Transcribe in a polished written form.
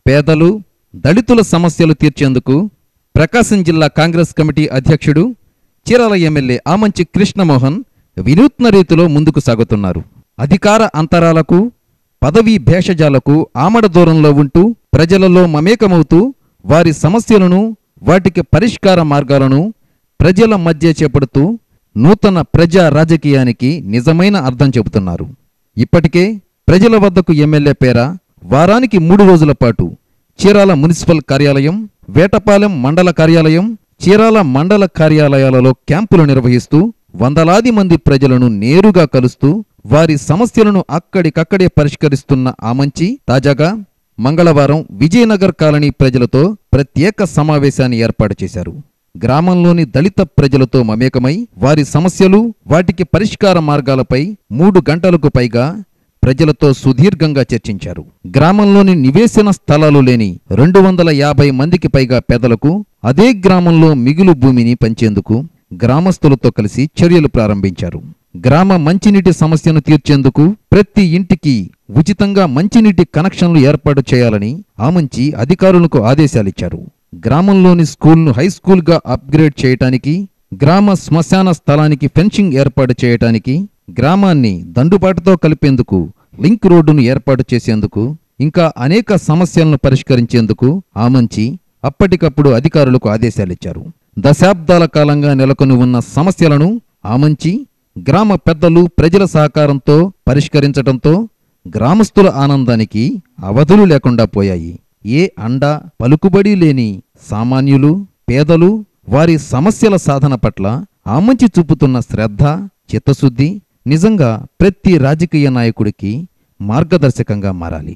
పేదలు, దళితుల సమస్యలు తీర్చేందుకు ప్రకాశం జిల్లా కాంగ్రెస్ కమిటీ అధ్యక్షుడు, చీరాల ఎమ్మెల్యే ఆమంచి కృష్ణమోహన్ వినూత్న రీతిలో ముందుకు సాగుతున్నారు. అధికార అంతరాలకు, పదవీ భేషజాలకు ఆమడ దూరంలో ఉంటూ ప్రజలలో మమేకమవుతూ వారి సమస్యలను, వాటికి పరిష్కార మార్గాలను ప్రజల మధ్య చేపడుతూ నూతన ప్రజా రాజకీయానికి నిజమైన అర్థం చెబుతున్నారు. ఇప్పటికే ప్రజల వద్దకు ఎమ్మెల్యే పేర వారానికి 3 రోజుల పాటు చీరాల మున్సిపల్ కార్యాలయం, వేటపాలెం మండల కార్యాలయం, చీరాల మండల కార్యాలయాలలో క్యాంపులు నిర్వహిస్తూ వందలాది మంది ప్రజలను నేరుగా కలుస్తూ వారి సమస్యలను అక్కడికక్కడే పరిష్కరిస్తున్న ఆమంచి తాజాగా మంగళవారం విజయనగర్ కాలనీ ప్రజలతో ప్రత్యేక సమావేశాన్ని ఏర్పాటు చేశారు. గ్రామంలోని దళిత ప్రజలతో మమేకమై వారి సమస్యలు, వాటికి పరిష్కార మార్గాలపై 3 గంటలకు పైగా ప్రజలతో సుదీర్ఘంగా చర్చించారు. గ్రామంలోని నివేశన స్థలాలు లేని 250 మందికి పైగా పేదలకు అదే గ్రామంలో మిగులు భూమిని పంచేందుకు గ్రామస్తులతో కలిసి చర్యలు ప్రారంభించారు. గ్రామ మంచినీటి సమస్యను తీర్చేందుకు ప్రతి ఇంటికి ఉచితంగా మంచినీటి కనెక్షన్లు ఏర్పాటు చేయాలని ఆమంచి అధికారులకు ఆదేశాలిచ్చారు. గ్రామంలోని స్కూల్ను హైస్కూల్గా అప్గ్రేడ్ చేయటానికి, గ్రామ శ్మశాన స్థలానికి ఫెన్సింగ్ ఏర్పాటు చేయటానికి, గ్రామాన్ని దండుబాటుతో కలిపేందుకు లింక్ రోడ్డును ఏర్పాటు చేసేందుకు, ఇంకా అనేక సమస్యలను పరిష్కరించేందుకు ఆమంచి అప్పటికప్పుడు అధికారులకు ఆదేశాలిచ్చారు. దశాబ్దాల కాలంగా నెలకొని ఉన్న సమస్యలను ఆమంచి గ్రామ పెద్దలు, ప్రజల సహకారంతో పరిష్కరించడంతో గ్రామస్తుల ఆనందానికి అవధులు లేకుండా పోయాయి. ఏ అండ పలుకుబడి లేని సామాన్యులు, పేదలు వారి సమస్యల సాధన పట్ల ఆమంచి చూపుతున్న శ్రద్ధ, చిత్తశుద్ధి నిజంగా ప్రతి రాజకీయ నాయకుడికి మార్గదర్శకంగా మారాలి.